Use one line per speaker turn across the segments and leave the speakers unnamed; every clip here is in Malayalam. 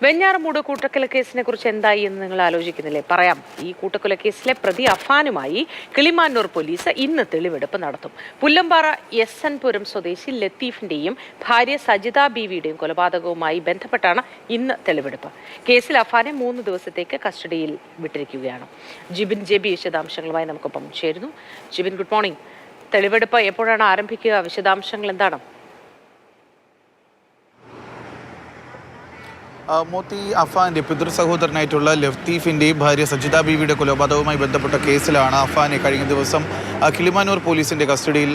വെഞ്ഞാറമൂട് കൂട്ടക്കൊലക്കേസിനെ കുറിച്ച് എന്തായി എന്ന് നിങ്ങൾ ആലോചിക്കുന്നില്ലേ? പറയാം. ഈ കൂട്ടക്കൊലക്കേസിലെ പ്രതി അഫാനുമായി കിളിമാനൂർ പോലീസ് ഇന്ന് തെളിവെടുപ്പ് നടത്തും. പുല്ലമ്പാറ എസ്.എൻ. പുരം സ്വദേശി ലത്തീഫിന്റെയും ഭാര്യ സജിത ബീവിയുടെയും കൊലപാതകവുമായി ബന്ധപ്പെട്ടാണ് ഇന്ന് തെളിവെടുപ്പ്. കേസിൽ അഫാനെ 3 ദിവസത്തേക്ക് കസ്റ്റഡിയിൽ വിട്ടിരിക്കുകയാണ്. ജിബിൻ ജെബി വിശദാംശങ്ങളുമായി നമുക്കൊപ്പം ചേരുന്നു. Jibin, good morning. തെളിവെടുപ്പ് എപ്പോഴാണ് ആരംഭിക്കുക? വിശദാംശങ്ങൾ എന്താണ്?
മോത്തി അഫാന്റെ പിതൃ സഹോദരനായിട്ടുള്ള ലത്തീഫിന്റെയും ഭാര്യ സജിത ബീവിയുടെ കൊലപാതകവുമായി ബന്ധപ്പെട്ട കേസിലാണ് അഫാനെ കഴിഞ്ഞ ദിവസം കിളിമാനൂർ പോലീസിന്റെ കസ്റ്റഡിയിൽ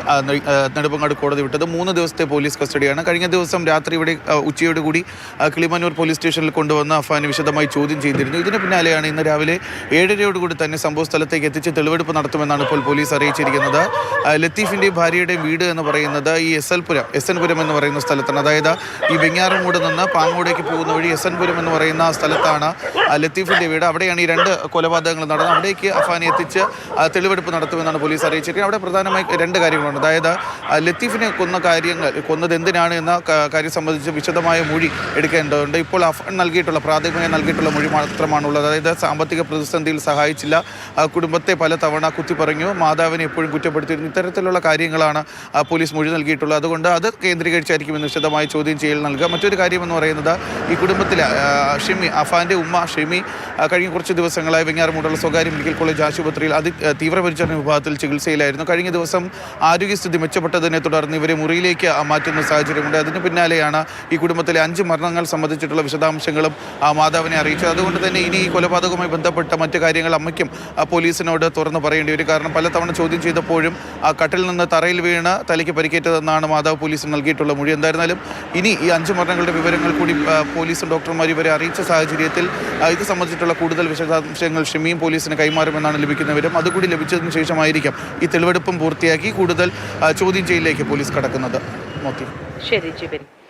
നെടുമങ്ങാട് കോടതി വിട്ടത്. 3 ദിവസത്തെ പോലീസ് കസ്റ്റഡിയാണ്. കഴിഞ്ഞ ദിവസം രാത്രി ഇവിടെ ഉച്ചയോടുകൂടി കിളിമാനൂർ പോലീസ് സ്റ്റേഷനിൽ കൊണ്ടുവന്ന് അഫാനെ വിശദമായി ചോദ്യം ചെയ്തിരുന്നു. ഇതിന് പിന്നാലെയാണ് ഇന്ന് രാവിലെ 7:30യോടുകൂടി തന്നെ സംഭവ സ്ഥലത്തേക്ക് എത്തിച്ച് തെളിവെടുപ്പ് നടത്തുമെന്നാണ് ഇപ്പോൾ പോലീസ് അറിയിച്ചിരിക്കുന്നത്. ലത്തീഫിന്റെയും ഭാര്യയുടെയും വീട് എന്ന് പറയുന്നത് ഈ എസ്.എൻ. പുരം എന്ന് പറയുന്ന സ്ഥലത്താണ്. അതായത് ഈ വെഞ്ഞാറമൂട് നിന്ന് പാങ്ങോടേക്ക് പോകുന്ന വഴി എസ്.എൻ. പുരം എന്ന് പറയുന്ന സ്ഥലത്താണ് ലത്തീഫിന്റെ വീട്. അവിടെയാണ് ഈ 2 കൊലപാതകങ്ങൾ നടന്നത്. അവിടേക്ക് അഫാനെ എത്തിച്ച് തെളിവെടുപ്പ് നടത്തുമെന്നാണ് പോലീസ് അറിയിച്ചിരിക്കുന്നത്. അവിടെ പ്രധാനമായി 2 കാര്യങ്ങളുണ്ട്. അതായത് ലത്തീഫിനെ കൊന്നത് എന്തിനാണ് എന്ന കാര്യം സംബന്ധിച്ച് വിശദമായ മൊഴി എടുക്കേണ്ടതുണ്ട്. ഇപ്പോൾ അഫാൻ പ്രാഥമികമായി നൽകിയിട്ടുള്ള മൊഴി മാത്രമാണുള്ളത്. അതായത് സാമ്പത്തിക പ്രതിസന്ധിയിൽ സഹായിച്ചില്ല, കുടുംബത്തെ പല തവണ കുത്തി പറഞ്ഞു, മാതാവിനെ എപ്പോഴും കുറ്റപ്പെടുത്തിയിരുന്നു. ഇത്തരത്തിലുള്ള കാര്യങ്ങളാണ് പോലീസ് മൊഴി നൽകിയിട്ടുള്ളത്. അതുകൊണ്ട് അത് കേന്ദ്രീകരിച്ചായിരിക്കും ഇന്ന് വിശദമായ ചോദ്യം ചെയ്യൽ നൽകുക. മറ്റൊരു കാര്യമെന്ന് പറയുന്നത് ഈ കുടുംബത്തിലെ ഷിമി, അഫാന്റെ ഉമ്മ ഷിമി കഴിഞ്ഞ കുറച്ച് ദിവസങ്ങളായി വെഞ്ഞാറമൂടുള്ള സ്വകാര്യ മെഡിക്കൽ കോളേജ് ആശുപത്രിയിൽ തീവ്രപരിചരണ വിഭാഗത്തിൽ ചികിത്സയിലായിരുന്നു. കഴിഞ്ഞ ദിവസം ആരോഗ്യസ്ഥിതി മെച്ചപ്പെട്ടതിനെ തുടർന്ന് ഇവരെ മുറിയിലേക്ക് മാറ്റുന്ന സാഹചര്യമുണ്ട്. അതിന് പിന്നാലെയാണ് ഈ കുടുംബത്തിലെ 5 മരണങ്ങൾ സംബന്ധിച്ചിട്ടുള്ള വിശദാംശങ്ങളും മാതാവിനെ അറിയിച്ചത്. അതുകൊണ്ട് തന്നെ ഇനി ഈ കൊലപാതകവുമായി ബന്ധപ്പെട്ട മറ്റു കാര്യങ്ങൾ അമ്മയ്ക്കും പോലീസിനോട് തുറന്നു പറയേണ്ടി വരും. കാരണം പലതവണ ചോദ്യം ചെയ്തപ്പോഴും കട്ടിൽ നിന്ന് തറയിൽ വീണ് തലയ്ക്ക് പരിക്കേറ്റതെന്നാണ് മാതാവ് പോലീസിന് നൽകിയിട്ടുള്ള മൊഴി. എന്തായിരുന്നാലും ഇനി ഈ 5 മരണങ്ങളുടെ വിവരങ്ങൾ കൂടി പോലീസും ഡോക്ടർമാർ ഇവരെ അറിയിച്ച സാഹചര്യത്തിൽ ഇത് സംബന്ധിച്ചിട്ടുള്ള കൂടുതൽ വിശദാംശങ്ങൾ ഷിമിയും പോലീസിന് കൈമാറുമെന്നാണ് ലഭിക്കുന്ന വിവരം. അതുകൂടി ലഭിച്ചതിന് ശേഷമായിരിക്കും ഈ തെളിവെടുപ്പും പൂർത്തിയാക്കി കൂടുതൽ ചോദ്യം ചെയ്യലിലേക്ക് പോലീസ് കടക്കുന്നത്.
ശരി ജിബിൻ.